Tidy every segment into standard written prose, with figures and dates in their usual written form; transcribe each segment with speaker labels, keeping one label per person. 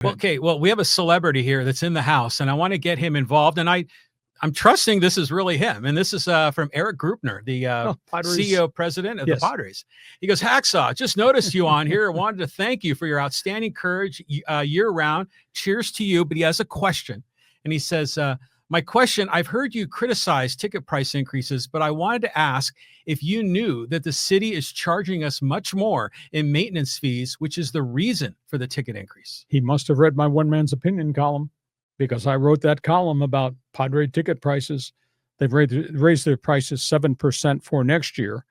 Speaker 1: Well, okay, well, we have a celebrity here that's in the house, and I want to get him involved. And I'm trusting this is really him. And this is from Erik Greupner, the CEO president of the Padres. He goes, Hacksaw, just noticed you on here. I wanted to thank you for your outstanding courage year round. Cheers to you. But he has a question. And he says, my question, I've heard you criticize ticket price increases, but I wanted to ask if you knew that the city is charging us much more in maintenance fees, which is the reason for the ticket increase.
Speaker 2: He must have read my one man's opinion column, because I wrote that column about Padre ticket prices. They've raised their prices 7% for next year.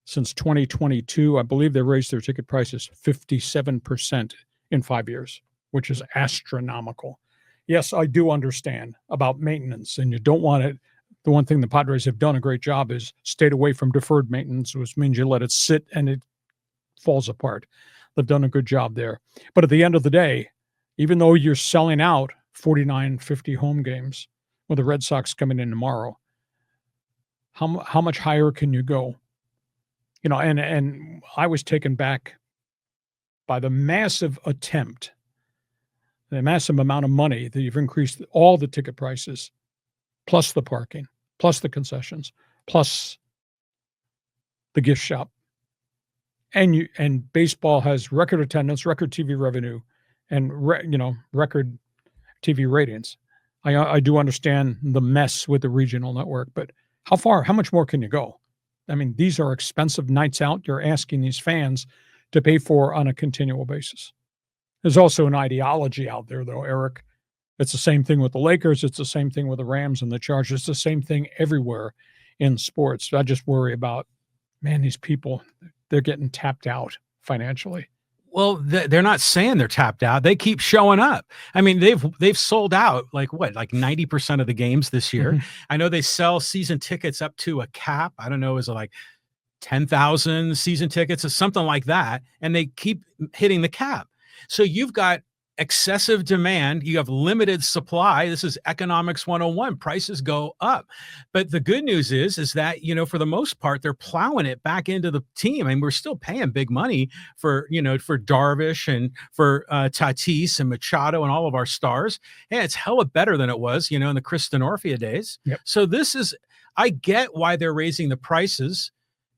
Speaker 2: Since 2022, I believe they raised their ticket prices 57% in 5 years, which is astronomical. Yes, I do understand about maintenance, and you don't want it. The one thing the Padres have done a great job is stayed away from deferred maintenance, which means you let it sit and it falls apart. They've done a good job there. But at the end of the day, even though you're selling out 49, 50 home games with the Red Sox coming in tomorrow, how much higher can you go? You know, and I was taken back by the massive attempt, the massive amount of money that you've increased all the ticket prices, plus the parking, plus the concessions, plus the gift shop. And baseball has record attendance, record TV revenue, and record TV ratings. I do understand the mess with the regional network, but how much more can you go? I mean, these are expensive nights out you're asking these fans to pay for on a continual basis. There's also an ideology out there, though, Eric. It's the same thing with the Lakers. It's the same thing with the Rams and the Chargers. It's the same thing everywhere in sports. I just worry about, man, these people, they're getting tapped out financially.
Speaker 1: Well, they're not saying they're tapped out. They keep showing up. I mean, they've sold out like 90% of the games this year. Mm-hmm. I know they sell season tickets up to a cap. I don't know, is it like 10,000 season tickets or something like that? And they keep hitting the cap. So you've got excessive demand, you have limited supply. This is economics 101. Prices go up. But the good news is that, for the most part, they're plowing it back into the team. And we're still paying big money for Darvish and for Tatis and Machado and all of our stars. And it's hella better than it was, in the Chris Denorfia days. Yep. So I get why they're raising the prices.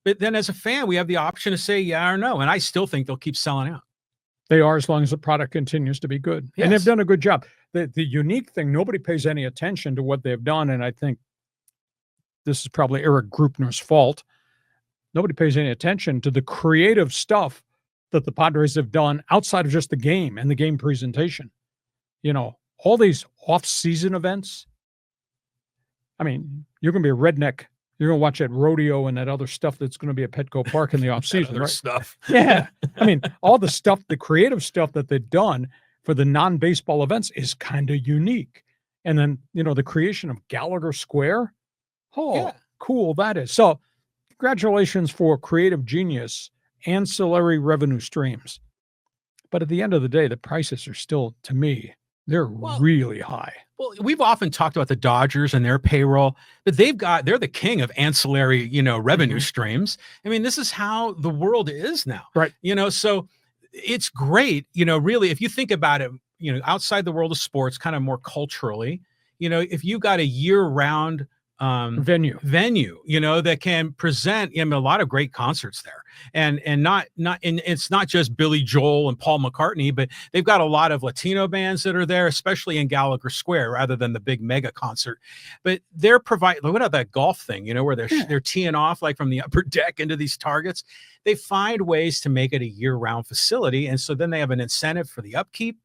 Speaker 1: But then as a fan, we have the option to say yeah or no. And I still think they'll keep selling out.
Speaker 2: They are, as long as the product continues to be good. Yes. And they've done a good job. The unique thing, nobody pays any attention to what they've done, and I think this is probably Erik Greupner's fault. Nobody pays any attention to the creative stuff that the Padres have done outside of just the game and the game presentation. All these off-season events. I mean, you're going to be a redneck. You're going to watch that rodeo and that other stuff that's going to be at Petco Park in the off-season, right?
Speaker 1: Stuff.
Speaker 2: Yeah. I mean, all the stuff, the creative stuff that they've done for the non-baseball events is kind of unique. And then, the creation of Gallagher Square. Oh, yeah. Cool that is. So congratulations for creative genius, ancillary revenue streams. But at the end of the day, the prices are still, to me, they're really high.
Speaker 1: Well, we've often talked about the Dodgers and their payroll, but they're the king of ancillary, revenue streams. I mean, this is how the world is now.
Speaker 2: Right.
Speaker 1: So it's great, really, if you think about it, outside the world of sports, kind of more culturally, if you've got a year-round
Speaker 2: venue,
Speaker 1: that can present a lot of great concerts there, and it's not just Billy Joel and Paul McCartney, but they've got a lot of Latino bands that are there, especially in Gallagher Square, rather than the big mega concert. But they're providing, what about that golf thing, where they're teeing off like from the upper deck into these targets. They find ways to make it a year-round facility, and so then they have an incentive for the upkeep.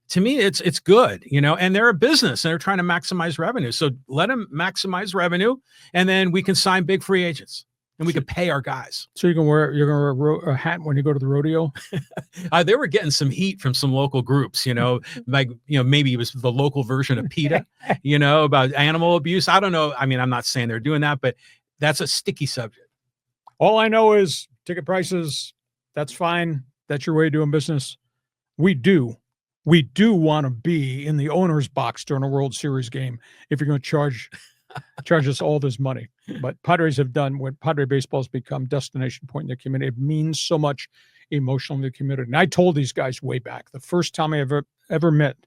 Speaker 1: To me, it's good, and they're a business and they're trying to maximize revenue. So let them maximize revenue, and then we can sign big free agents and we can pay our guys.
Speaker 2: So you're going to wear a hat when you go to the rodeo?
Speaker 1: They were getting some heat from some local groups, maybe it was the local version of PETA, about animal abuse. I don't know. I mean, I'm not saying they're doing that, but that's a sticky subject.
Speaker 2: All I know is ticket prices. That's fine. That's your way of doing business. We do want to be in the owner's box during a World Series game if you're going to charge us all this money. But Padres have done what Padre baseball has become, destination point in the community. It means so much emotionally committed. And I told these guys way back, the first time I ever met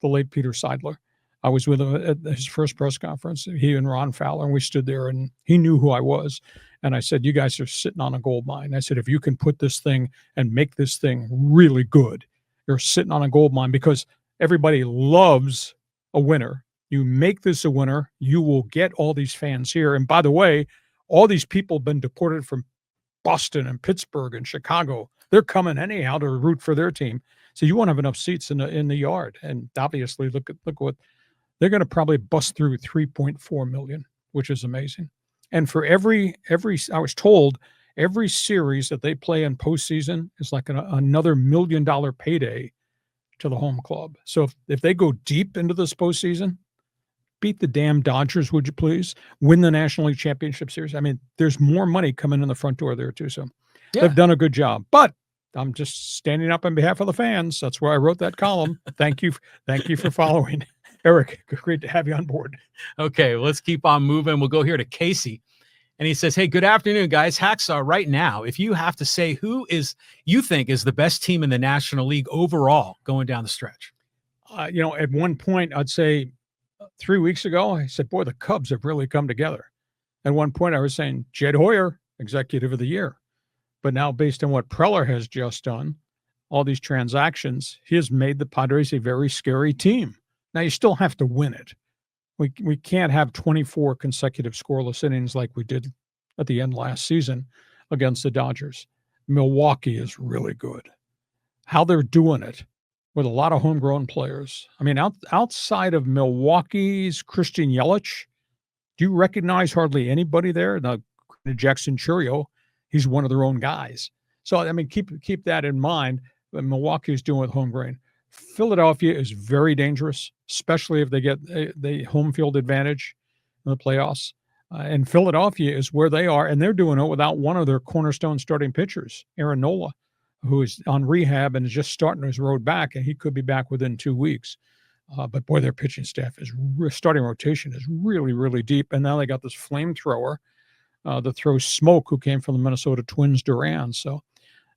Speaker 2: the late Peter Seidler, I was with him at his first press conference, he and Ron Fowler, and we stood there, and he knew who I was. And I said, you guys are sitting on a gold mine. I said, if you can put this thing and make this thing really good, you're sitting on a gold mine, because everybody loves a winner. You make this a winner, you will get all these fans here. And by the way, all these people have been deported from Boston and Pittsburgh and Chicago. They're coming anyhow to root for their team. So you won't have enough seats in the yard. And obviously, look what they're going to probably bust through 3.4 million, which is amazing. And for every I was told every series that they play in postseason is like another $1 million payday to the home club. So if they go deep into this postseason, beat the damn Dodgers, would you please? Win the National League Championship Series. I mean, there's more money coming in the front door there too. So they've done a good job. But I'm just standing up on behalf of the fans. That's why I wrote that column. Thank you for following. Erik, great to have you on board.
Speaker 1: Okay, let's keep on moving. We'll go here to Casey. And he says, hey, good afternoon, guys. Hacksaw, right now, if you have to say who you think is the best team in the National League overall going down the stretch?
Speaker 2: At one point, I'd say 3 weeks ago, I said, boy, the Cubs have really come together. At one point, I was saying Jed Hoyer, Executive of the Year. But now, based on what Preller has just done, all these transactions, he has made the Padres a very scary team. Now, you still have to win it. We can't have 24 consecutive scoreless innings like we did at the end last season against the Dodgers. Milwaukee is really good. How they're doing it with a lot of homegrown players. I mean, outside of Milwaukee's Christian Yelich, do you recognize hardly anybody there? Now, Jackson Churio, he's one of their own guys. So, I mean, keep that in mind. Milwaukee is doing with homegrown. Philadelphia is very dangerous, especially if they get the home field advantage in the playoffs. And Philadelphia is where they are, and they're doing it without one of their cornerstone starting pitchers, Aaron Nola, who is on rehab and is just starting his road back, and he could be back within 2 weeks. But boy, their pitching staff starting rotation is really, really deep. And now they got this flamethrower that throws smoke, who came from the Minnesota Twins, Duran. So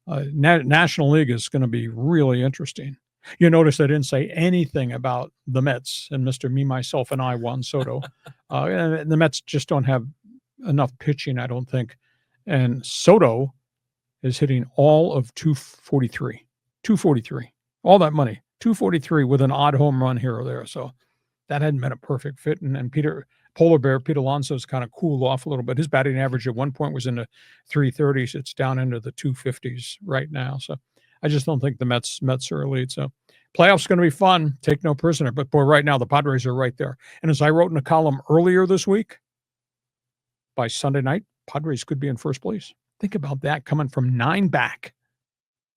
Speaker 2: National League is going to be really interesting. You notice I didn't say anything about the Mets and Mr. Me, Myself, and I, Juan Soto. And the Mets just don't have enough pitching, I don't think. And Soto is hitting all of 243. 243. All that money. 243 with an odd home run here or there. So that hadn't been a perfect fit. And Polar Bear, Pete Alonso has kind of cooled off a little bit. His batting average at one point was in the 330s. It's down into the 250s right now. So I just don't think the Mets are elite. So playoffs going to be fun. Take no prisoner. But boy, right now the Padres are right there. And as I wrote in a column earlier this week, by Sunday night, Padres could be in first place. Think about that, coming from 9 back.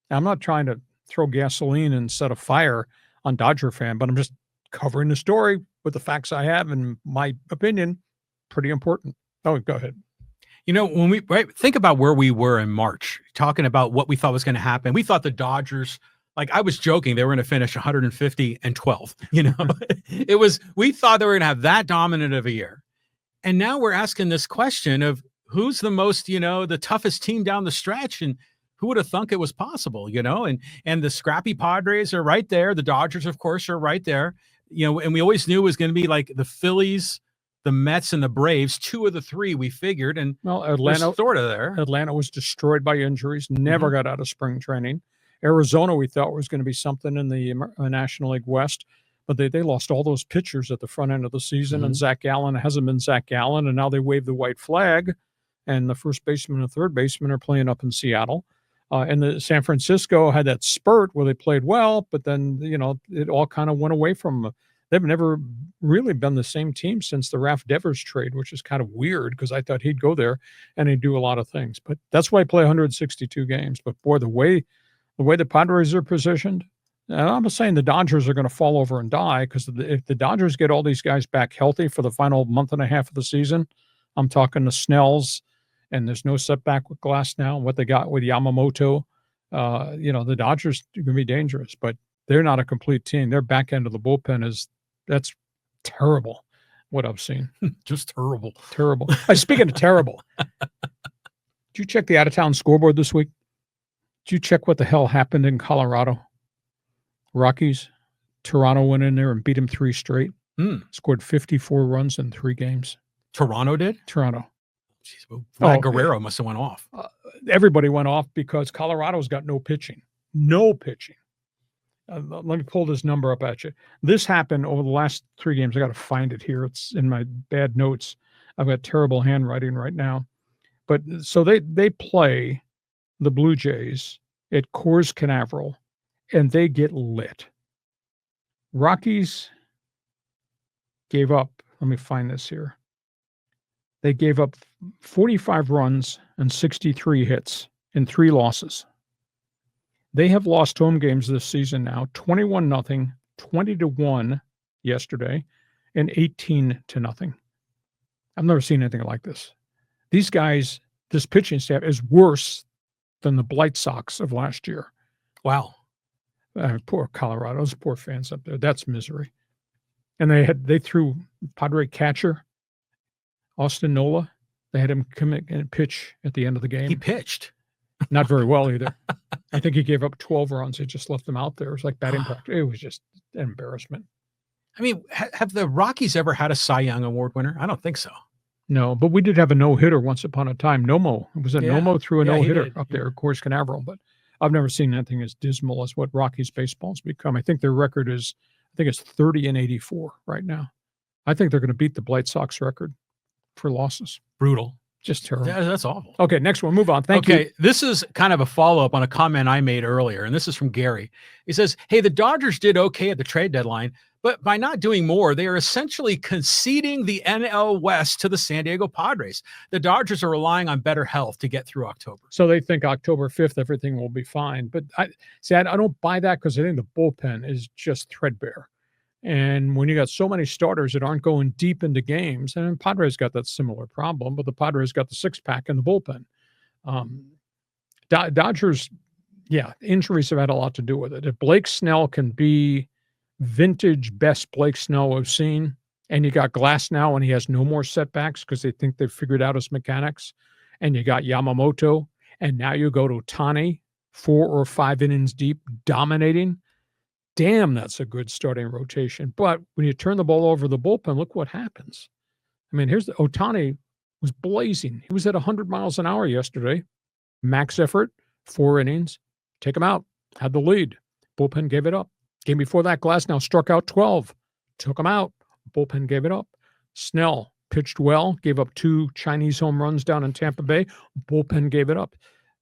Speaker 2: Now, I'm not trying to throw gasoline and set a fire on Dodger fan, but I'm just covering the story with the facts I have, and my opinion, pretty important. Oh, go ahead.
Speaker 1: When we think about where we were in March, talking about what we thought was going to happen, we thought the Dodgers, like I was joking, they were going to finish 150-12. We thought they were going to have that dominant of a year. And now we're asking this question of who's the most, the toughest team down the stretch, and who would have thunk it was possible, and the scrappy Padres are right there. The Dodgers, of course, are right there, and we always knew it was going to be like the Phillies, the Mets, and the Braves, 2 of the 3 we figured, and
Speaker 2: Atlanta
Speaker 1: sort of there.
Speaker 2: Atlanta was destroyed by injuries, never got out of spring training. Arizona, we thought was going to be something in the National League West, but they lost all those pitchers at the front end of the season, and Zach Gallen hasn't been Zach Gallen, and now they waved the white flag, and the first baseman and third baseman are playing up in Seattle. And the San Francisco had that spurt where they played well, but then, it all kind of went away from them. They've never really been the same team since the Ralph Devers trade, which is kind of weird because I thought he'd go there and he'd do a lot of things. But that's why he play 162 games. But boy, the way the Padres are positioned, and I'm not saying the Dodgers are going to fall over and die, because if the Dodgers get all these guys back healthy for the final month and a half of the season, I'm talking the Snells, and there's no setback with Glass now. What they got with Yamamoto, the Dodgers are going to be dangerous, but they're not a complete team. Their back end of the bullpen that's terrible, what I've seen.
Speaker 1: Just terrible.
Speaker 2: Terrible. Speaking of terrible, did you check the out-of-town scoreboard this week? Did you check what the hell happened in Colorado? Rockies, Toronto went in there and beat him 3 straight. Scored 54 runs in 3 games.
Speaker 1: Toronto did?
Speaker 2: Toronto.
Speaker 1: Jeez, well, Vlad Guerrero must have went off.
Speaker 2: Everybody went off because Colorado's got no pitching. No pitching. Let me pull this number up at you. This happened over the last 3 games. I got to find it here. It's in my bad notes. I've got terrible handwriting right now. But so they play the Blue Jays at Coors Canaveral, and they get lit. Rockies gave up, let me find this here. They gave up 45 runs and 63 hits in 3 losses. They have lost home games this season now, 21-0, 20-1 yesterday, and 18-0. I've never seen anything like this. These guys, this pitching staff is worse than the Blight Sox of last year.
Speaker 1: Wow.
Speaker 2: Poor Colorado, those poor fans up there. That's misery. And they threw Padre catcher Austin Nola. They had him come in and pitch at the end of the game.
Speaker 1: He pitched.
Speaker 2: Not very well either. I think he gave up 12 runs. He just left them out there. It was like batting practice. It was just an embarrassment.
Speaker 1: I mean, have the Rockies ever had a Cy Young Award winner? I don't think so.
Speaker 2: No, but we did have a no-hitter once upon a time. Nomo. It was Nomo threw a no-hitter up there at Coors Canaveral, but I've never seen anything as dismal as what Rockies baseball's become. I think their record is, it's 30-84 right now. I think they're going to beat the Blight Sox record for losses.
Speaker 1: Brutal.
Speaker 2: Just terrible.
Speaker 1: Yeah, that's awful.
Speaker 2: Okay, next one. Move on. Thank you.
Speaker 1: Okay, this is kind of a follow-up on a comment I made earlier, and this is from Gary. He says, hey, the Dodgers did okay at the trade deadline, but by not doing more, they are essentially conceding the NL West to the San Diego Padres. The Dodgers are relying on better health to get through October.
Speaker 2: So they think October 5th, everything will be fine. But I don't buy that because I think the bullpen is just threadbare. And when you got so many starters that aren't going deep into games, and Padres got that similar problem, but the Padres got the 6-pack in the bullpen. Dodgers, injuries have had a lot to do with it. If Blake Snell can be vintage best Blake Snell I've seen, and you got Glass now and he has no more setbacks because they think they've figured out his mechanics, and you got Yamamoto, and now you go to Ohtani 4 or 5 innings deep, dominating. Damn, that's a good starting rotation. But when you turn the ball over the bullpen, look what happens. I mean, here's Ohtani was blazing. He was at 100 miles an hour yesterday. Max effort, 4 innings. Take him out. Had the lead. Bullpen gave it up. Game before that, Glass now struck out 12. Took him out. Bullpen gave it up. Snell pitched well. Gave up 2 Chinese home runs down in Tampa Bay. Bullpen gave it up.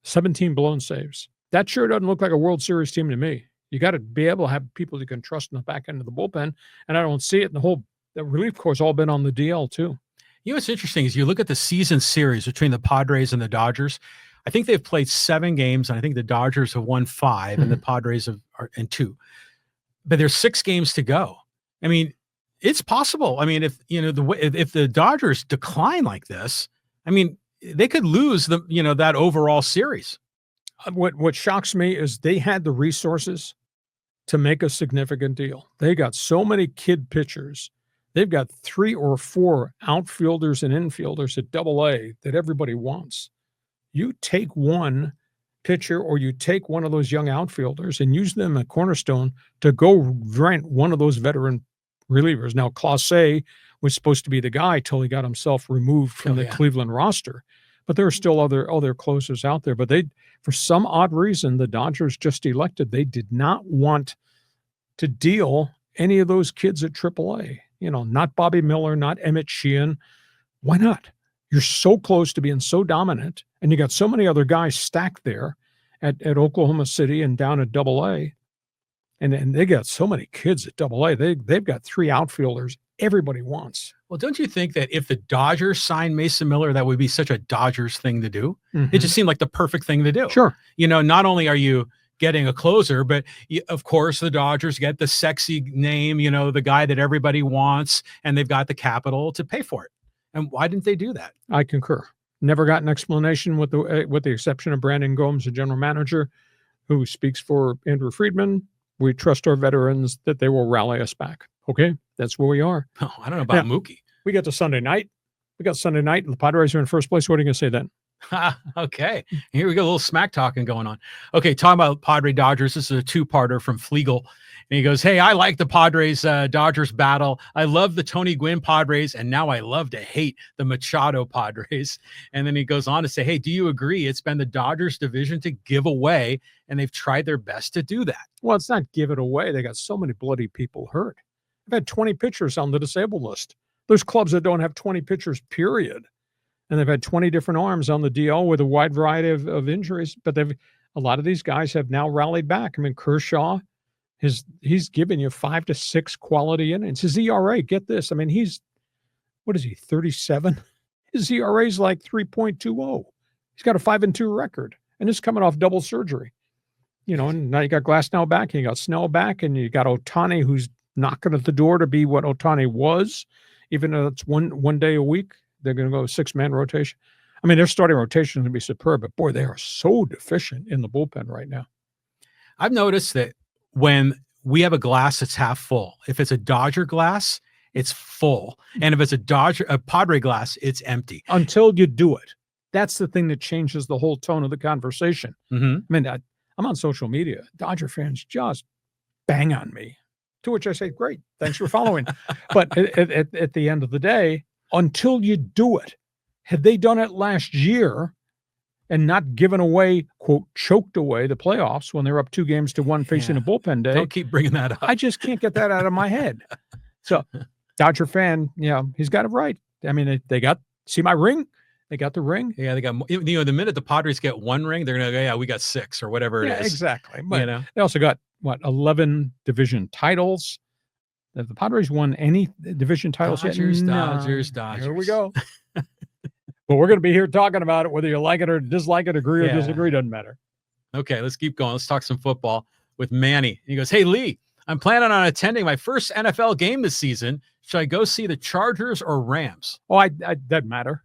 Speaker 2: 17 blown saves. That sure doesn't look like a World Series team to me. You got to be able to have people you can trust in the back end of the bullpen, and I don't see it. And the relief corps has all been on the DL too.
Speaker 1: You know what's interesting is you look at the season series between the Padres and the Dodgers. I think they've played 7 games, and I think the Dodgers have won 5, and the Padres are in 2. But there's 6 games to go. I mean, it's possible. I mean, if the Dodgers decline like this, I mean, they could lose that overall series.
Speaker 2: What shocks me is they had the resources to make a significant deal. They got so many kid pitchers. They've got 3 or 4 outfielders and infielders at AA that everybody wants. You take one pitcher or you take one of those young outfielders and use them at cornerstone to go rent one of those veteran relievers. Now, Clase was supposed to be the guy till he got himself removed from the Cleveland roster. But there are still other closers out there. But for some odd reason, the Dodgers just elected. They did not want to deal any of those kids at AAA. Not Bobby Miller, not Emmett Sheehan. Why not? You're so close to being so dominant, and you got so many other guys stacked there at Oklahoma City and down at AA. And they got so many kids at AA. They've got 3 outfielders everybody wants.
Speaker 1: Well, don't you think that if the Dodgers signed Mason Miller, that would be such a Dodgers thing to do? It just seemed like the perfect thing to do.
Speaker 2: Sure.
Speaker 1: Not only are you getting a closer, but of course the Dodgers get the sexy name, the guy that everybody wants, and they've got the capital to pay for it. And why didn't they do that?
Speaker 2: I concur. Never got an explanation with the exception of Brandon Gomes, the general manager, who speaks for Andrew Friedman. We trust our veterans that they will rally us back. Okay, that's where we are.
Speaker 1: Oh, I don't know about Mookie.
Speaker 2: We got to Sunday night. The Padres are in first place. What are you going to say then?
Speaker 1: Okay, here we go. A little smack talking going on. Okay, talking about Padre Dodgers. This is a two-parter from Flegel. And he goes, hey, I like the Padres Dodgers battle. I love the Tony Gwynn Padres, and now I love to hate the Machado Padres. And then he goes on to say, hey, do you agree it's been the Dodgers division to give away, and they've tried their best to do that?
Speaker 2: Well, it's not give it away. They got so many bloody people hurt. They've had 20 pitchers on the disabled list. There's clubs that don't have 20 pitchers, period. And they've had 20 different arms on the DL with a wide variety of injuries. But a lot of these guys have now rallied back. I mean, Kershaw, he's given you 5 to 6 quality innings. His ERA, get this. I mean, what is he, 37? His ERA is like 3.20. He's got a 5-2 record, and it's coming off double surgery. And now you got Glasnow back, and you got Snell back, and you got Ohtani, who's knocking at the door to be what Ohtani was, even though it's one day a week. They're going to go 6-man rotation. I mean, their starting rotation is going to be superb, but boy, they are so deficient in the bullpen right now.
Speaker 1: I've noticed that when we have a glass that's half full, if it's a Dodger glass, it's full. And if it's a Padre glass, it's empty.
Speaker 2: Until you do it. That's the thing that changes the whole tone of the conversation.
Speaker 1: Mm-hmm.
Speaker 2: I mean, I'm on social media. Dodger fans just bang on me, to which I say, great, thanks for following. But at the end of the day, until you do it, had they done it last year and not given away, quote, choked away the playoffs when they were up 2-1 facing a bullpen day.
Speaker 1: Don't keep bringing that up.
Speaker 2: I just can't get that out of my head. So Dodger fan, he's got it right. I mean, see my ring? They got the ring.
Speaker 1: Yeah, they got, the minute the Padres get 1 ring, they're going to go, yeah, we got 6 or whatever it is.
Speaker 2: Exactly. But they also got, 11 division titles. Have the Padres won any division titles yet?
Speaker 1: Dodgers.
Speaker 2: Here we go. But we're going to be here talking about it, whether you like it or dislike it, agree or disagree, doesn't matter.
Speaker 1: Okay, let's keep going. Let's talk some football with Manny. He goes, hey, Lee, I'm planning on attending my first NFL game this season. Should I go see the Chargers or Rams?
Speaker 2: Oh, I doesn't matter.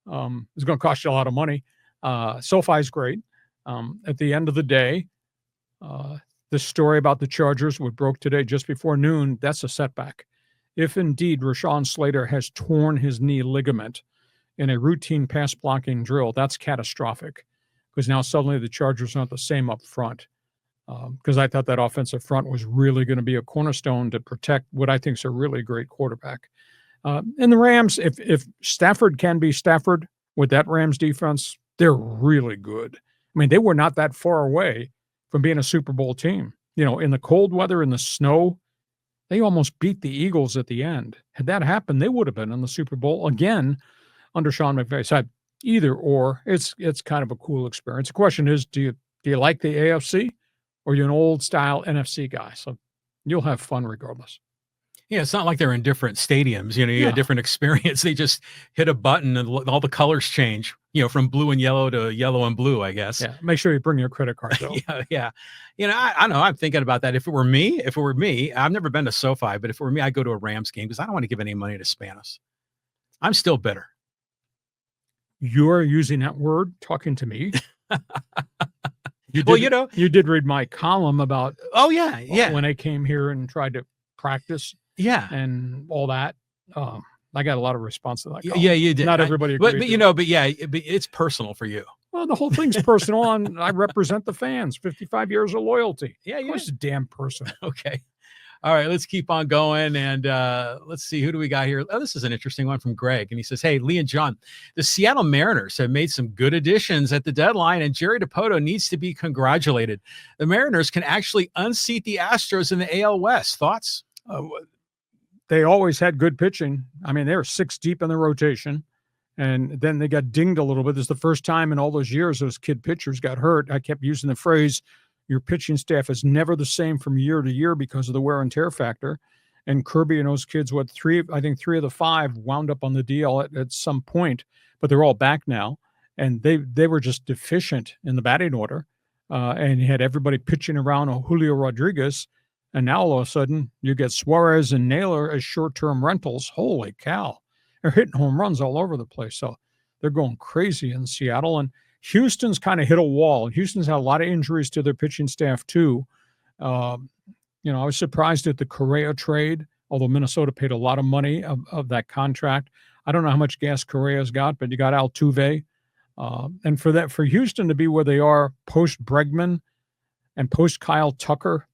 Speaker 2: It's going to cost you a lot of money. SoFi is great. At the end of the day, the story about the Chargers, what broke today just before noon, that's a setback. If indeed Rashawn Slater has torn his knee ligament in a routine pass blocking drill, that's catastrophic, because now suddenly the Chargers aren't the same up front. Because I thought that offensive front was really going to be a cornerstone to protect what I think is a really great quarterback. And the Rams, if Stafford can be Stafford with that Rams defense, they're really good. I mean, they were not that far away from being a Super Bowl team. In the cold weather, in the snow, they almost beat the Eagles at the end. Had that happened, they would have been in the Super Bowl again under Sean McVay. So either or, it's kind of a cool experience. The question is, do you like the AFC, or are you an old style NFC guy? So you'll have fun regardless.
Speaker 1: Yeah, it's not like they're in different stadiums. You get a different experience. They just hit a button and all the colors change, from blue and yellow to yellow and blue, I guess.
Speaker 2: Yeah, make sure you bring your credit card, though.
Speaker 1: Yeah. I don't know. I'm thinking about that. If it were me, I've never been to SoFi, but if it were me, I'd go to a Rams game because I don't want to give any money to Spanos. I'm still bitter.
Speaker 2: You're using that word, talking to me. You did read my column about when I came here and tried to practice and all that. I got a lot of response to that column.
Speaker 1: Yeah, you did.
Speaker 2: Not everybody agreed.
Speaker 1: But it's personal for you.
Speaker 2: Well, the whole thing's personal, and I represent the fans. 55 years of loyalty.
Speaker 1: Yeah,
Speaker 2: of course, it's damn personal.
Speaker 1: Okay. All right, let's keep on going. And let's see, who do we got here? Oh, this is an interesting one from Greg. And he says, hey, Lee and John, the Seattle Mariners have made some good additions at the deadline, and Jerry Dipoto needs to be congratulated. The Mariners can actually unseat the Astros in the AL West. Thoughts?
Speaker 2: They always had good pitching. I mean, they were 6 deep in the rotation, and then they got dinged a little bit. This is the first time in all those years those kid pitchers got hurt. I kept using the phrase, your pitching staff is never the same from year to year because of the wear and tear factor. And Kirby and those kids, 3 of the 5 wound up on the DL at some point, but they're all back now. And they were just deficient in the batting order. And you had everybody pitching around Julio Rodriguez. And now all of a sudden you get Suarez and Naylor as short-term rentals. Holy cow. They're hitting home runs all over the place. So they're going crazy in Seattle. And Houston's kind of hit a wall. Houston's had a lot of injuries to their pitching staff too. I was surprised at the Correa trade, although Minnesota paid a lot of money of that contract. I don't know how much gas Correa's got, but you got Altuve. And for Houston to be where they are post Bregman and post Kyle Tucker,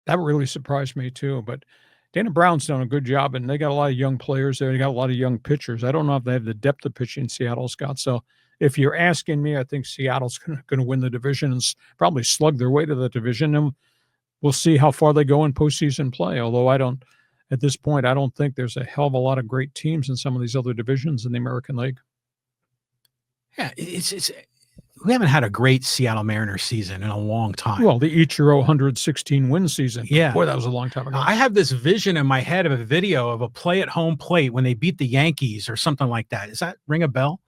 Speaker 2: that really surprised me too. But Dana Brown's done a good job, and they got a lot of young players there. They got a lot of young pitchers. I don't know if they have the depth of pitching Seattle's got. So if you're asking me, I think Seattle's going to win the division and probably slug their way to the division. And we'll see how far they go in postseason play. Although at this point, I don't think there's a hell of a lot of great teams in some of these other divisions in the American League.
Speaker 1: Yeah, we haven't had a great Seattle Mariners season in a long time.
Speaker 2: Well, the Ichiro 116 win season.
Speaker 1: Yeah.
Speaker 2: Boy, that was a long time ago.
Speaker 1: I have this vision in my head of a video of a play at home plate when they beat the Yankees or something like that. Does that ring a bell?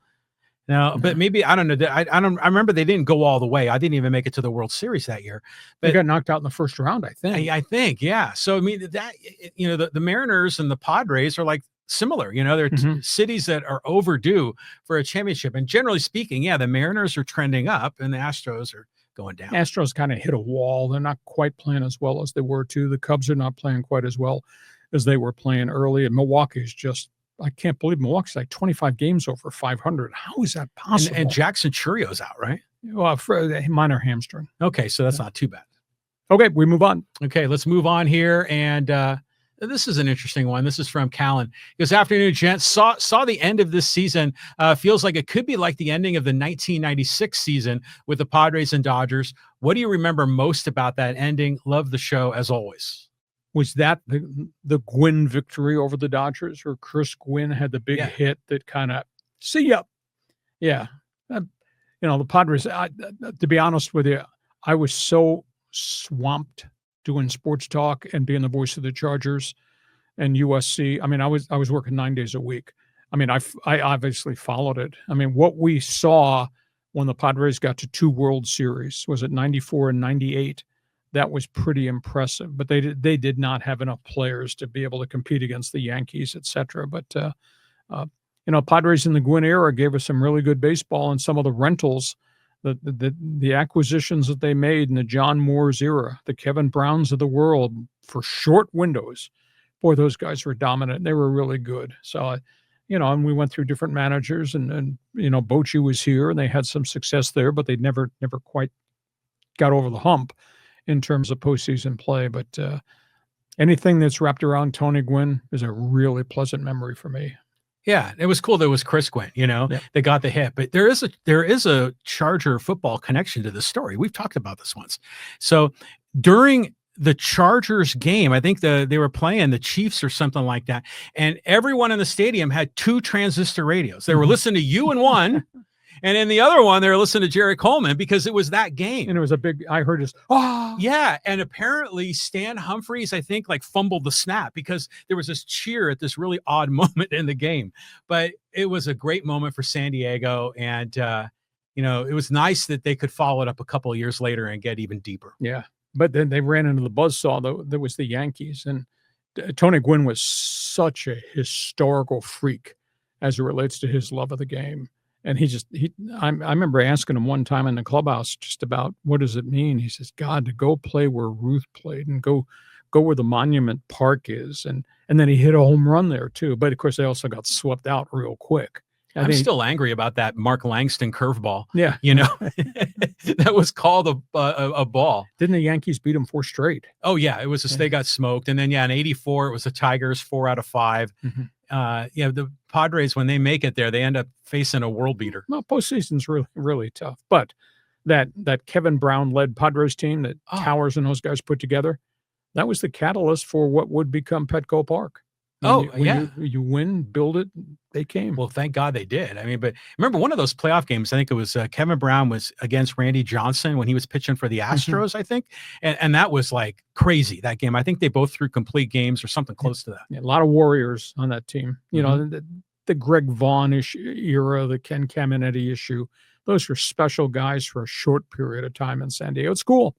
Speaker 1: No, but maybe, I don't know. I remember they didn't go all the way. I didn't even make it to the World Series that year. But
Speaker 2: they got knocked out in the first round, I think.
Speaker 1: I think, yeah. So, I mean, that, the Mariners and the Padres are like similar. They're cities that are overdue for a championship. And generally speaking, yeah, the Mariners are trending up and the Astros are going down.
Speaker 2: Astros kind of hit a wall. They're not quite playing as well as they were too. The Cubs are not playing quite as well as they were playing early. And Milwaukee's just, I can't believe Milwaukee's like 25 games over 500. How is that possible?
Speaker 1: And Jackson Churio's out, right?
Speaker 2: Well, for a minor hamstring.
Speaker 1: Okay, so that's not too bad.
Speaker 2: Okay, we move on.
Speaker 1: Okay, let's move on here. And this is an interesting one. This is from Callan. He goes, afternoon, gents. Saw the end of this season. Feels like it could be like the ending of the 1996 season with the Padres and Dodgers. What do you remember most about that ending? Love the show as always.
Speaker 2: Was that the Gwynn victory over the Dodgers, where Chris Gwynn had the big hit that kind of, see ya? Yeah. The Padres, to be honest with you, I was so swamped doing sports talk and being the voice of the Chargers and USC. I mean, I was working 9 days a week. I mean, I obviously followed it. I mean, what we saw when the Padres got to 2 World Series, was it 94 and 98? That was pretty impressive, but they did not have enough players to be able to compete against the Yankees, et cetera. But, Padres in the Gwynn era gave us some really good baseball, and some of the rentals, the acquisitions that they made in the John Moore's era, the Kevin Browns of the world for short windows. Boy, those guys were dominant. They were really good. So, and we went through different managers, and Bochy was here, and they had some success there, but they never quite got over the hump in terms of postseason play. But anything that's wrapped around Tony Gwynn is a really pleasant memory for me.
Speaker 1: Yeah, it was cool. There was Chris Gwynn, they got the hit. But there is a Charger football connection to this story. We've talked about this once. So during the Chargers game, I think they were playing the Chiefs or something like that, and everyone in the stadium had 2 transistor radios. They were listening to you in one, and in the other one, they were listening to Jerry Coleman, because it was that game.
Speaker 2: And it was I heard this, oh.
Speaker 1: Yeah, and apparently Stan Humphries, I think, fumbled the snap, because there was this cheer at this really odd moment in the game. But it was a great moment for San Diego, and, it was nice that they could follow it up a couple of years later and get even deeper.
Speaker 2: Yeah, but then they ran into the buzzsaw, that was the Yankees. And Tony Gwynn was such a historical freak as it relates to his love of the game. And I remember asking him one time in the clubhouse just about, what does it mean? He says, God, to go play where Ruth played and go where the Monument Park is. And then he hit a home run there too. But of course, they also got swept out real quick.
Speaker 1: I'm still angry about that Mark Langston curveball.
Speaker 2: Yeah.
Speaker 1: That was called a ball.
Speaker 2: Didn't the Yankees beat them 4 straight?
Speaker 1: Oh yeah. It was they got smoked. And then, in 84, it was the Tigers 4 out of 5.
Speaker 2: Mm-hmm.
Speaker 1: The Padres, when they make it there, they end up facing a world beater.
Speaker 2: Well, postseason's really, really tough. But that Kevin Brown-led Padres team that Towers and those guys put together, that was the catalyst for what would become Petco Park. When you win, build it, they came.
Speaker 1: Well, thank God they did. I mean, but remember one of those playoff games, I think it was Kevin Brown was against Randy Johnson when he was pitching for the Astros, I think. And that was crazy, that game. I think they both threw complete games or something close to that.
Speaker 2: Yeah, a lot of Warriors on that team. The Greg Vaughn era, the Ken Caminetti issue, those were special guys for a short period of time in San Diego. It's cool.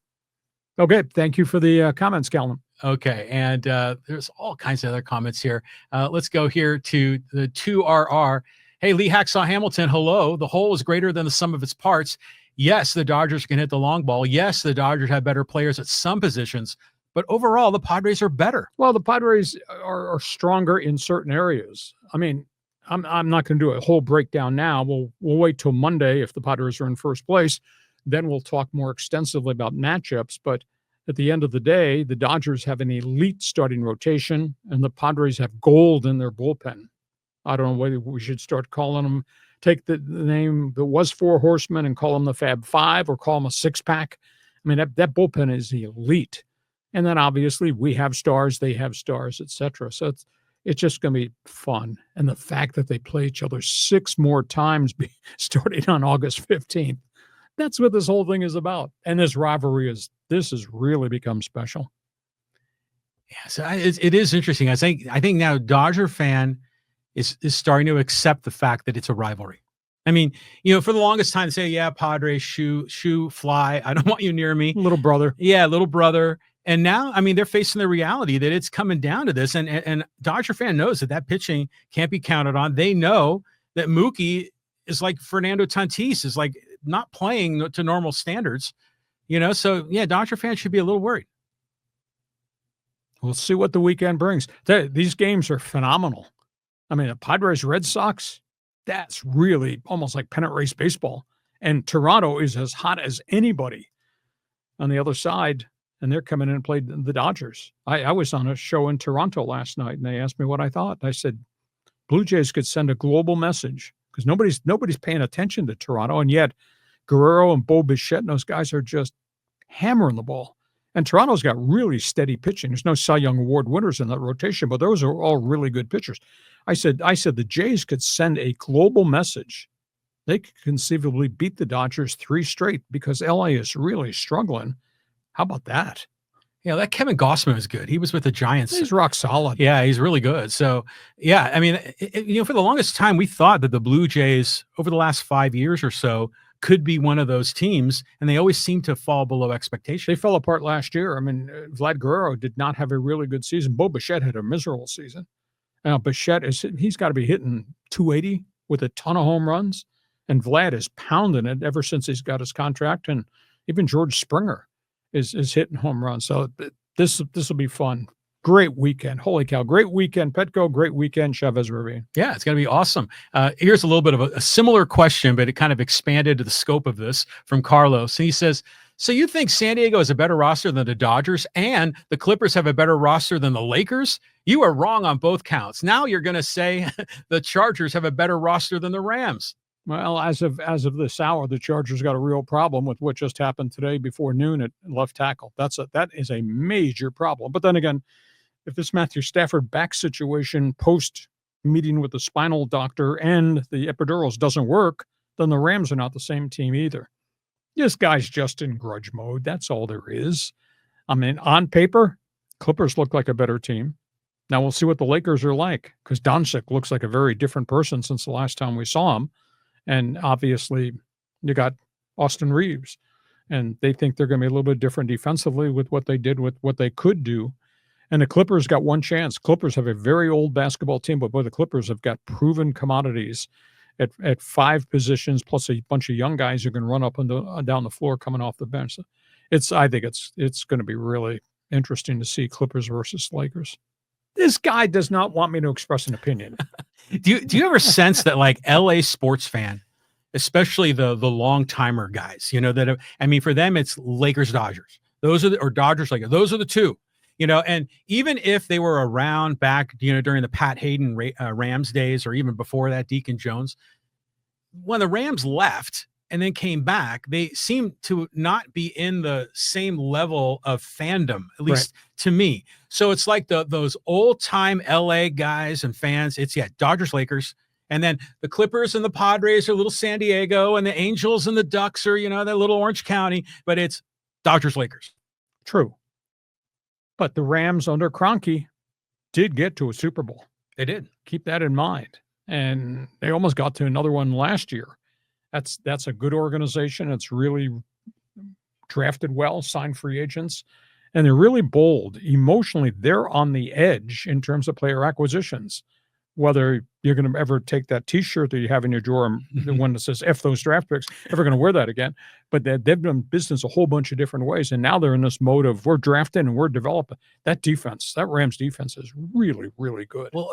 Speaker 2: Okay, thank you for the comments, Calvin.
Speaker 1: Okay, and there's all kinds of other comments here. Let's go here to the 2RR. Hey, Lee Hacksaw Hamilton, hello. The whole is greater than the sum of its parts. Yes, the Dodgers can hit the long ball. Yes, the Dodgers have better players at some positions, but overall, the Padres are better.
Speaker 2: Well, the Padres are stronger in certain areas. I mean, I'm not going to do a whole breakdown now. We'll wait till Monday if the Padres are in first place. Then we'll talk more extensively about matchups. But at the end of the day, the Dodgers have an elite starting rotation, and the Padres have gold in their bullpen. I don't know whether we should start calling them, take the name that was Four Horsemen and call them the Fab Five, or call them a six-pack. I mean, that bullpen is elite. And then obviously we have stars, they have stars, etc. So it's just going to be fun. And the fact that they play each other 6 more times starting on August 15th, that's what this whole thing is about. And this rivalry has really become special.
Speaker 1: Yeah, so it is interesting. I think now Dodger fan is starting to accept the fact that it's a rivalry. I mean, for the longest time, say, yeah, Padres, shoo, fly. I don't want you near me.
Speaker 2: Little brother.
Speaker 1: Yeah, little brother. And now, I mean, they're facing the reality that it's coming down to this. And Dodger fan knows that pitching can't be counted on. They know that Mookie is like Fernando Tatis, is like not playing to normal standards. So yeah, Dodger fans should be a little worried.
Speaker 2: We'll see what the weekend brings. These games are phenomenal. I mean, the Padres Red Sox, that's really almost like pennant race baseball. And Toronto is as hot as anybody on the other side. And they're coming in and played the Dodgers. I was on a show in Toronto last night, and they asked me what I thought. I said, Blue Jays could send a global message because nobody's paying attention to Toronto. And yet Guerrero and Bo Bichette and those guys are just hammering the ball. And Toronto's got really steady pitching. There's no Cy Young Award winners in that rotation, but those are all really good pitchers. I said the Jays could send a global message. They could conceivably beat the Dodgers 3 straight because LA is really struggling. How about that?
Speaker 1: Yeah, that Kevin Gausman is good. He was with the Giants.
Speaker 2: He's rock solid.
Speaker 1: Yeah, he's really good. So, yeah, I mean, for the longest time, we thought that the Blue Jays over the last 5 years or so could be one of those teams, and they always seem to fall below expectations.
Speaker 2: They fell apart last year. I mean, Vlad Guerrero did not have a really good season. Bo Bichette had a miserable season. Now, Bichette he's got to be hitting 280 with a ton of home runs, and Vlad is pounding it ever since he's got his contract, and even George Springer is hitting home runs. So this will be fun. Great weekend. Holy cow. Great weekend, Petco. Great weekend, Chavez Ravine.
Speaker 1: Yeah, it's going to be awesome. Here's a little bit of a similar question, but it kind of expanded to the scope of this from Carlos. And he says, so you think San Diego has a better roster than the Dodgers and the Clippers have a better roster than the Lakers? You are wrong on both counts. Now you're going to say the Chargers have a better roster than the Rams.
Speaker 2: Well, as of this hour, the Chargers got a real problem with what just happened today before noon at left tackle. That is a major problem. But then again, if this Matthew Stafford back situation post meeting with the spinal doctor and the epidurals doesn't work, then the Rams are not the same team either. This guy's just in grudge mode. That's all there is. I mean, on paper, Clippers look like a better team. Now we'll see what the Lakers are like because Doncic looks like a very different person since the last time we saw him. And obviously, you got Austin Reeves, and they think they're going to be a little bit different defensively with what they did with what they could do. And the Clippers got one chance. Clippers have a very old basketball team, but boy, the Clippers have got proven commodities at 5 positions, plus a bunch of young guys who can run up and down the floor coming off the bench. I think it's going to be really interesting to see Clippers versus Lakers. This guy does not want me to express an opinion.
Speaker 1: Do you ever sense that like LA sports fan, especially the long timer guys, that for them it's Lakers Dodgers. Or Dodgers Lakers. Those are the two. And even if they were around back, during the Pat Hayden Rams days, or even before that, Deacon Jones, when the Rams left and then came back, they seemed to not be in the same level of fandom, at least to me. So it's like those old time LA guys and fans. It's Dodgers, Lakers. And then the Clippers and the Padres are little San Diego, and the Angels and the Ducks are, that little Orange County, but it's Dodgers, Lakers.
Speaker 2: True. But the Rams under Kroenke did get to a Super Bowl.
Speaker 1: They did.
Speaker 2: Keep that in mind. And they almost got to another one last year. That's a good organization. It's really drafted well, signed free agents, and they're really bold. Emotionally, they're on the edge in terms of player acquisitions. whether you're going to ever take that T-shirt that you have in your drawer, the one that says "F those draft picks," ever going to wear that again. But they've done business a whole bunch of different ways, and now they're in this mode of we're drafting and we're developing. That defense, that Rams defense, is really, really good.
Speaker 1: Well,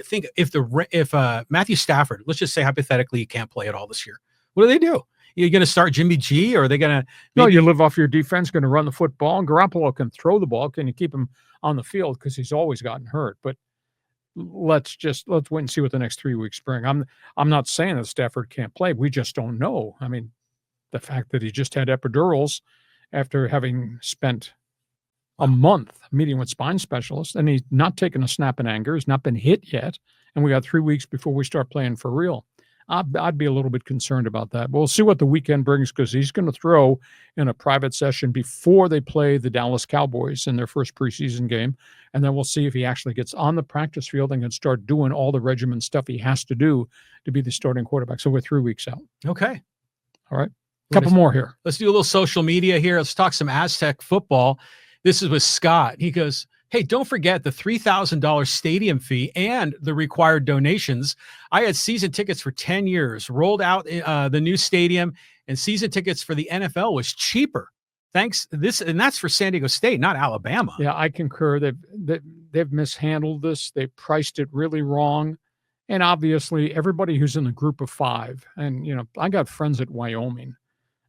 Speaker 1: think if Matthew Stafford, let's just say hypothetically, he can't play at all this year. What do they do? You're going to start Jimmy G, or are they going to?
Speaker 2: No, you live off your defense, going to run the football, and Garoppolo can throw the ball. Can you keep him on the field because he's always gotten hurt? But let's wait and see what the next 3 weeks bring. I'm not saying that Stafford can't play. We just don't know. I mean, the fact that he just had epidurals after having spent a month meeting with spine specialists, and he's not taken a snap in anger. He's not been hit yet, and we got 3 weeks before we start playing for real. I'd be a little bit concerned about that. We'll see what the weekend brings, because he's going to throw in a private session before they play the Dallas Cowboys in their first preseason game. And then we'll see if he actually gets on the practice field and can start doing all the regimen stuff he has to do to be the starting quarterback. So we're 3 weeks out.
Speaker 1: Okay.
Speaker 2: All right. A couple more here.
Speaker 1: Let's do a little social media here. Let's talk some Aztec football. This is with Scott. He goes, hey, don't forget the $3,000 stadium fee and the required donations. I had season tickets for 10 years, rolled out the new stadium, and season tickets for the NFL was cheaper. Thanks. And that's for San Diego State, not Alabama.
Speaker 2: Yeah, I concur. They've mishandled this. They priced it really wrong. And obviously, everybody who's in the group of five, and I got friends at Wyoming,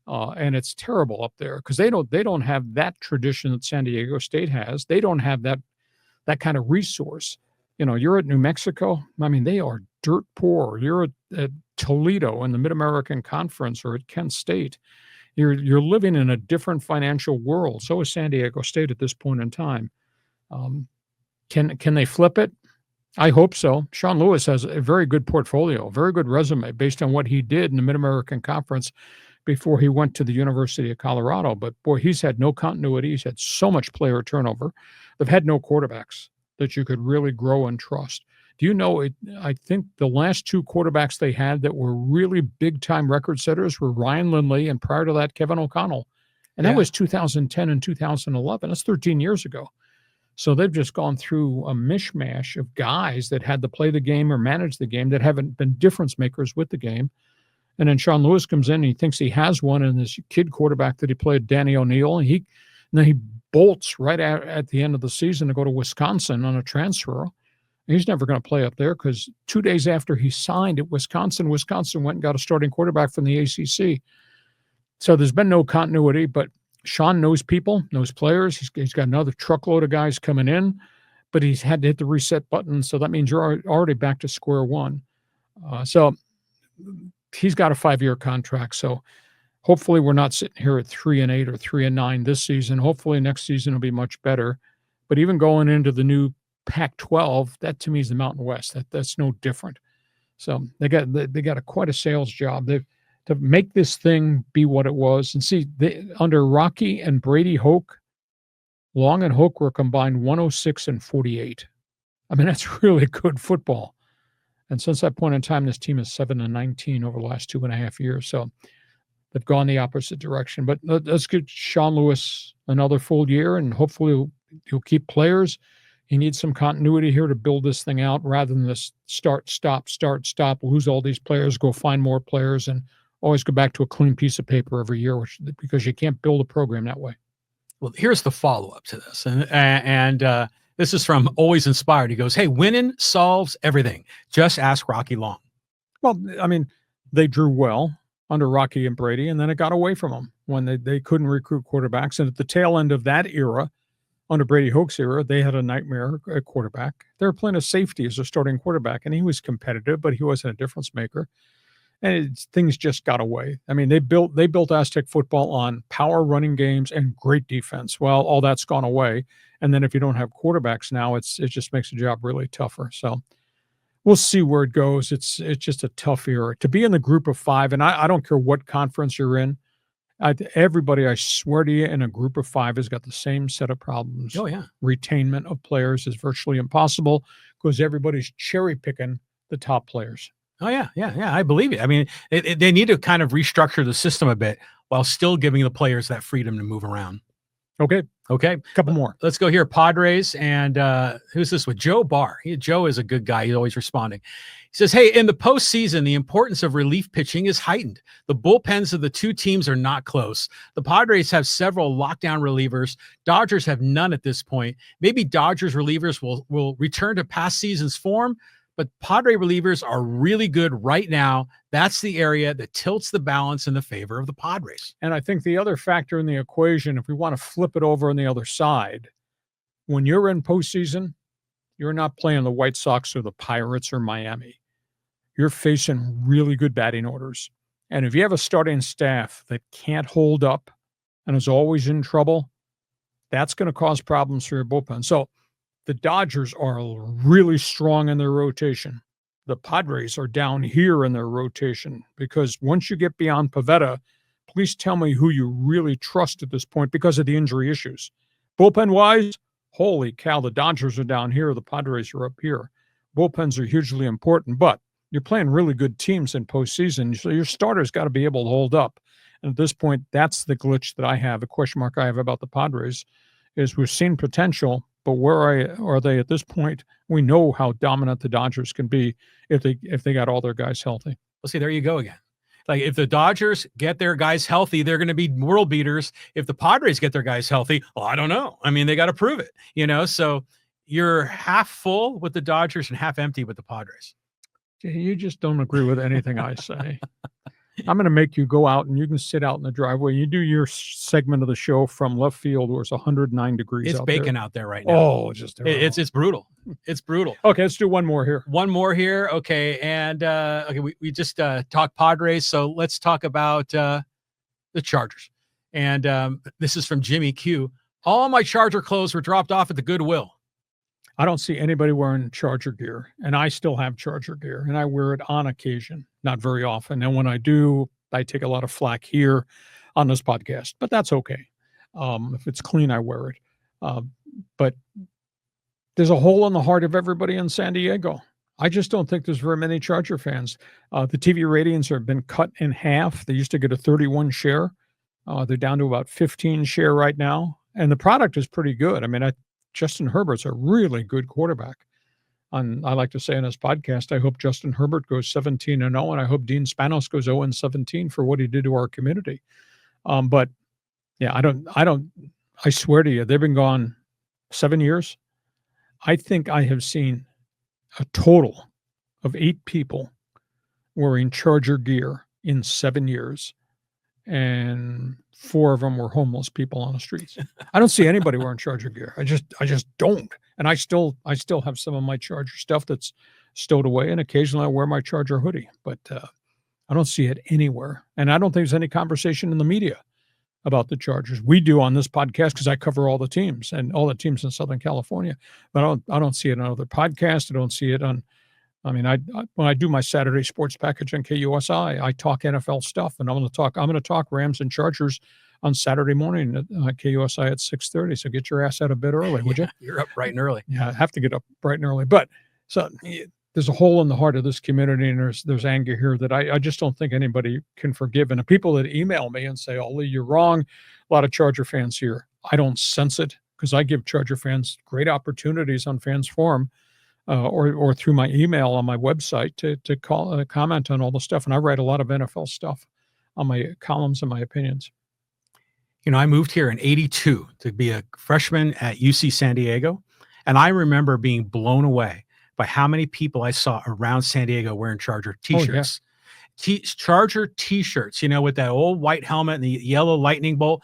Speaker 2: and it's terrible up there because they don't have that tradition that San Diego State has. They don't have that kind of resource. You're at New Mexico. I mean, they are dirt poor. You're at Toledo in the Mid-American Conference, or at Kent State. You're living in a different financial world. So is San Diego State at this point in time. Can they flip it? I hope so. Sean Lewis has a very good portfolio, a very good resume based on what he did in the Mid-American Conference before he went to the University of Colorado. But boy, he's had no continuity. He's had so much player turnover. They've had no quarterbacks that you could really grow and trust. Do you know, I think the last two quarterbacks they had that were really big-time record setters were Ryan Lindley, and prior to that, Kevin O'Connell. And that was 2010 and 2011. That's 13 years ago. So they've just gone through a mishmash of guys that had to play the game or manage the game that haven't been difference makers with the game. And then Sean Lewis comes in and he thinks he has one, and this kid quarterback that he played, Danny O'Neill, and then he bolts right at the end of the season to go to Wisconsin on a transfer. He's never going to play up there because 2 days after he signed at Wisconsin went and got a starting quarterback from the ACC. So there's been no continuity, but Sean knows people, knows players. He's got another truckload of guys coming in, but he's had to hit the reset button. So that means you're already back to square one. So he's got a 5-year contract. So hopefully we're not sitting here at 3-8 or 3-9 this season. Hopefully next season will be much better. But even going into the new Pac-12, that to me is the Mountain West. That's no different. So they got quite a sales job. To make this thing be what it was. And see, under Rocky and Brady Hoke, Long and Hoke were combined 106 and 48. I mean, that's really good football. And since that point in time, this team is 7-19 over the last 2.5 years. So they've gone the opposite direction. But let's give Sean Lewis another full year, and hopefully he'll keep players. He needs some continuity here to build this thing out rather than this start, stop, lose all these players, go find more players, and always go back to a clean piece of paper every year, because you can't build a program that way.
Speaker 1: Well, here's the follow-up to this. And this is from Always Inspired. He goes, hey, winning solves everything. Just ask Rocky Long.
Speaker 2: Well, I mean, they drew well under Rocky and Brady, and then it got away from them when they couldn't recruit quarterbacks. And at the tail end of that era, under Brady Hoke's era, they had a nightmare at quarterback. They were playing a safety as a starting quarterback, and he was competitive, but he wasn't a difference maker. And things just got away. I mean, they built Aztec football on power running games and great defense. Well, all that's gone away. And then if you don't have quarterbacks now, it just makes the job really tougher. So we'll see where it goes. It's just a tough era. To be in the group of five, and I don't care what conference you're in, everybody, I swear to you, in a group of five has got the same set of problems.
Speaker 1: Oh, yeah.
Speaker 2: Retainment of players is virtually impossible because everybody's cherry picking the top players.
Speaker 1: Oh, yeah. I believe it. I mean, they need to kind of restructure the system a bit while still giving the players that freedom to move around.
Speaker 2: Okay.
Speaker 1: Okay.
Speaker 2: Couple more.
Speaker 1: Let's go here. Padres. And who's this with? Joe Barr. Joe is a good guy. He's always responding. He says, hey, in the postseason, the importance of relief pitching is heightened. The bullpens of the two teams are not close. The Padres have several lockdown relievers. Dodgers have none at this point. Maybe Dodgers relievers will return to past season's form, but Padre relievers are really good right now. That's the area that tilts the balance in the favor of the Padres.
Speaker 2: And I think the other factor in the equation, if we want to flip it over on the other side, when you're in postseason, you're not playing the White Sox or the Pirates or Miami. You're facing really good batting orders. And if you have a starting staff that can't hold up and is always in trouble, that's going to cause problems for your bullpen. So the Dodgers are really strong in their rotation. The Padres are down here in their rotation because once you get beyond Pivetta, please tell me who you really trust at this point because of the injury issues. Bullpen-wise, holy cow, the Dodgers are down here, the Padres are up here. Bullpens are hugely important, but you're playing really good teams in postseason, so your starters got to be able to hold up. And at this point, that's the glitch that I have, the question mark I have about the Padres, is we've seen potential, but where are they at this point? We know how dominant the Dodgers can be if they got all their guys healthy.
Speaker 1: Well, see, there you go again. Like if the Dodgers get their guys healthy, they're going to be world beaters. If the Padres get their guys healthy, well, I don't know. I mean, they got to prove it, So you're half full with the Dodgers and half empty with the Padres.
Speaker 2: You just don't agree with anything I say. I'm going to make you go out and you can sit out in the driveway. You do your segment of the show from left field where it's 109 degrees.
Speaker 1: It's
Speaker 2: out
Speaker 1: baking
Speaker 2: there.
Speaker 1: out there right now.
Speaker 2: Oh, just
Speaker 1: it's brutal. It's brutal.
Speaker 2: Okay, let's do one more here.
Speaker 1: One more here. Okay, and we just talked Padres, so let's talk about the Chargers. And this is from Jimmy Q. All my Charger clothes were dropped off at the Goodwill.
Speaker 2: I don't see anybody wearing Charger gear, and I still have Charger gear, and I wear it on occasion, not very often. And when I do, I take a lot of flack here on this podcast, but that's okay. If it's clean, I wear it. But there's a hole in the heart of everybody in San Diego. I just don't think there's very many Charger fans. The TV ratings have been cut in half. They used to get a 31 share. They're down to about 15 share right now, and the product is pretty good. I mean, Justin Herbert's a really good quarterback. And I like to say in this podcast, I hope Justin Herbert goes 17-0, and I hope Dean Spanos goes 0-17 for what he did to our community. But yeah, I swear to you, they've been gone 7 years. I think I have seen a total of 8 people wearing Charger gear in 7 years. And 4 of them were homeless people on the streets. I don't see anybody wearing Charger gear. I just don't. And I still have some of my Charger stuff that's stowed away, and occasionally I wear my Charger hoodie, but I don't see it anywhere. And I don't think there's any conversation in the media about the Chargers. We do on this podcast because I cover all the teams and all the teams in Southern California, but I don't see it on other podcasts. I don't see it on. I mean, when I do my Saturday sports package on KUSI, I talk NFL stuff, and I'm going to talk Rams and Chargers on Saturday morning at KUSI at 6:30. So get your ass out of bed early, would you?
Speaker 1: You're up bright and early.
Speaker 2: Yeah, I have to get up bright and early. But so there's a hole in the heart of this community, and there's anger here that I just don't think anybody can forgive. And the people that email me and say, "Ollie, you're wrong," a lot of Charger fans here. I don't sense it because I give Charger fans great opportunities on Fans Forum. Or through my email on my website to call comment on all the stuff. And I write a lot of NFL stuff on my columns and my opinions.
Speaker 1: I moved here in 82 to be a freshman at UC San Diego. And I remember being blown away by how many people I saw around San Diego wearing Charger t-shirts. Oh, yeah. Charger t-shirts, with that old white helmet and the yellow lightning bolt.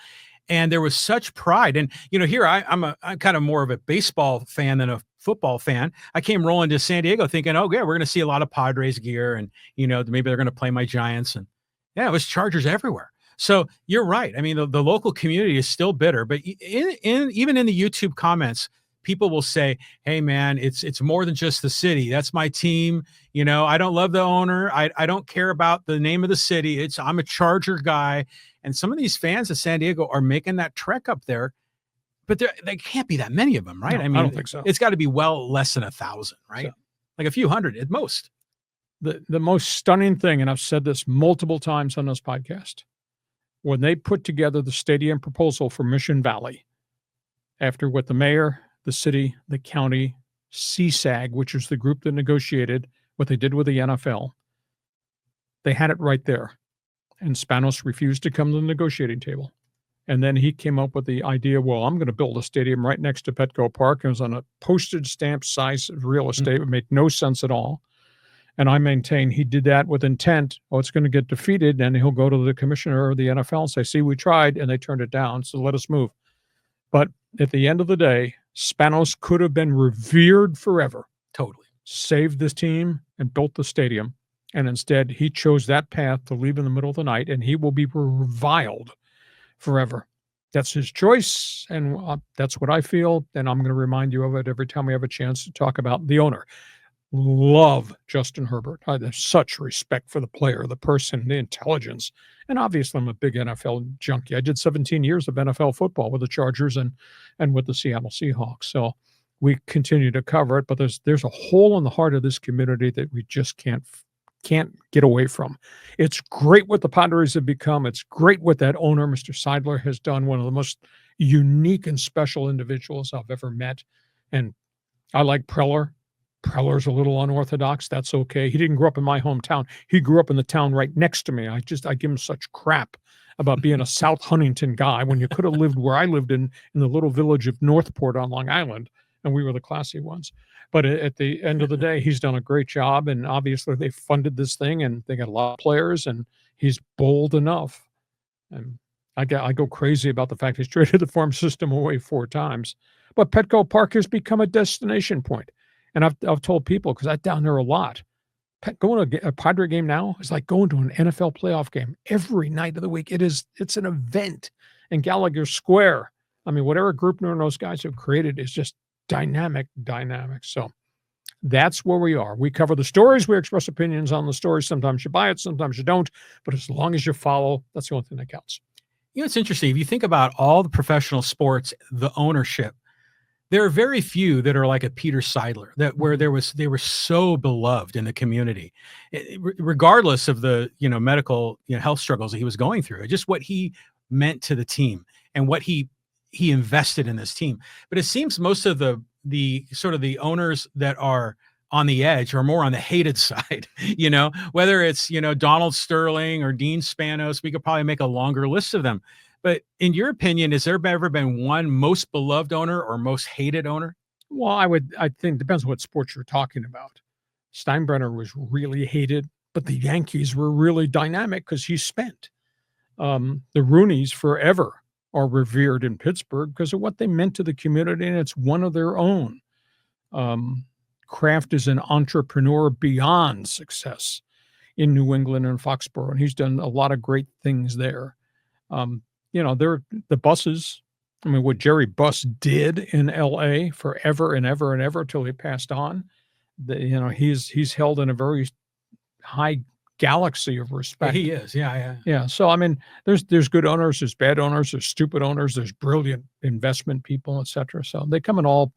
Speaker 1: And there was such pride. And, here I'm kind of more of a baseball fan than a football fan. I came rolling to San Diego thinking, oh, yeah, we're going to see a lot of Padres gear and, maybe they're going to play my Giants. And yeah, it was Chargers everywhere. So you're right. I mean, the local community is still bitter, but even in the YouTube comments, people will say, hey, man, it's more than just the city. That's my team. I don't love the owner. I don't care about the name of the city. I'm a Charger guy. And some of these fans of San Diego are making that trek up there, but there can't be that many of them, right?
Speaker 2: No,
Speaker 1: I mean,
Speaker 2: I don't think so.
Speaker 1: It's got to be well less than 1,000, right? So, like a few hundred at most.
Speaker 2: The most stunning thing, and I've said this multiple times on this podcast, when they put together the stadium proposal for Mission Valley, after what the mayor, the city, the county, CSAG, which is the group that negotiated what they did with the NFL, they had it right there. And Spanos refused to come to the negotiating table. And then he came up with the idea, well, I'm going to build a stadium right next to Petco Park. It was on a postage stamp size of real estate. It made no sense at all. And I maintain he did that with intent. Oh, it's going to get defeated. And he'll go to the commissioner of the NFL and say, see, we tried and they turned it down. So let us move. But at the end of the day, Spanos could have been revered forever.
Speaker 1: Totally.
Speaker 2: Saved this team and built the stadium. And instead, he chose that path to leave in the middle of the night, and he will be reviled forever. That's his choice, and that's what I feel, and I'm going to remind you of it every time we have a chance to talk about the owner. Love Justin Herbert. I have such respect for the player, the person, the intelligence, and obviously I'm a big NFL junkie. I did 17 years of NFL football with the Chargers and with the Seattle Seahawks, so we continue to cover it, but there's a hole in the heart of this community that we just can't get away from. It's great what the Padres have become. It's great what that owner, Mr. Seidler, has done. One of the most unique and special individuals I've ever met. And I like Preller. Preller's a little unorthodox. That's okay. He didn't grow up in my hometown. He grew up in the town right next to me. I give him such crap about being a South Huntington guy when you could have lived where I lived in the little village of Northport on Long Island, and we were the classy ones. But at the end of the day, he's done a great job, and obviously they funded this thing, and they got a lot of players, and he's bold enough. And I go crazy about the fact he's traded the farm system away 4 times. But Petco Park has become a destination point. And I've told people, because I'm down there a lot, going to a Padre game now is like going to an NFL playoff game every night of the week. It's an event. And Gallagher Square, I mean, whatever Greupner and those guys have created is just dynamic. So that's where we are. We cover the stories. We express opinions on the stories. Sometimes you buy it, sometimes you don't. But as long as you follow, that's the only thing that counts.
Speaker 1: You know, it's interesting. If you think about all the professional sports, the ownership, there are very few that are like a Peter Seidler, that where they were so beloved in the community, regardless of the medical health struggles that he was going through. Just what he meant to the team and what he invested in this team. But it seems most of the sort of the owners that are on the edge are more on the hated side, whether it's, Donald Sterling or Dean Spanos. We could probably make a longer list of them. But in your opinion, has there ever been one most beloved owner or most hated owner?
Speaker 2: Well, I think depends on what sports you're talking about. Steinbrenner was really hated, but the Yankees were really dynamic because he spent. The Rooneys forever are revered in Pittsburgh because of what they meant to the community, and it's one of their own. Kraft is an entrepreneur beyond success in New England and Foxborough, and he's done a lot of great things there. They're the buses. I mean, what Jerry Buss did in L.A. forever and ever and ever till he passed on, he's held in a very high galaxy of respect.
Speaker 1: He is,
Speaker 2: yeah. So I mean, there's good owners, there's bad owners, there's stupid owners, there's brilliant investment people, etc. So they come in all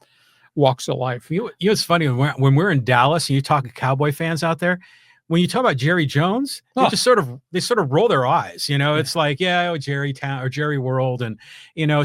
Speaker 2: walks of life.
Speaker 1: It's funny when we're in Dallas and you talk to Cowboy fans out there. When you talk about Jerry Jones, they sort of roll their eyes. It's like, Jerry Town or Jerry World. And,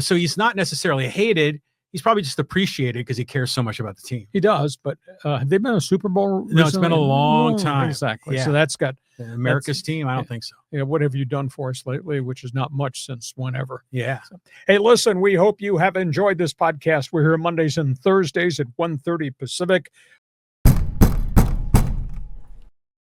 Speaker 1: so he's not necessarily hated. He's probably just appreciated because he cares so much about the team.
Speaker 2: He does. But have they been a Super Bowl recently?
Speaker 1: No, it's been a long time.
Speaker 2: Exactly.
Speaker 1: Yeah.
Speaker 2: So that's got
Speaker 1: America's team. I don't think so.
Speaker 2: Yeah. What have you done for us lately? Which is not much since whenever.
Speaker 1: Yeah.
Speaker 2: So, hey, listen, we hope you have enjoyed this podcast. We're here Mondays and Thursdays at 1:30 Pacific.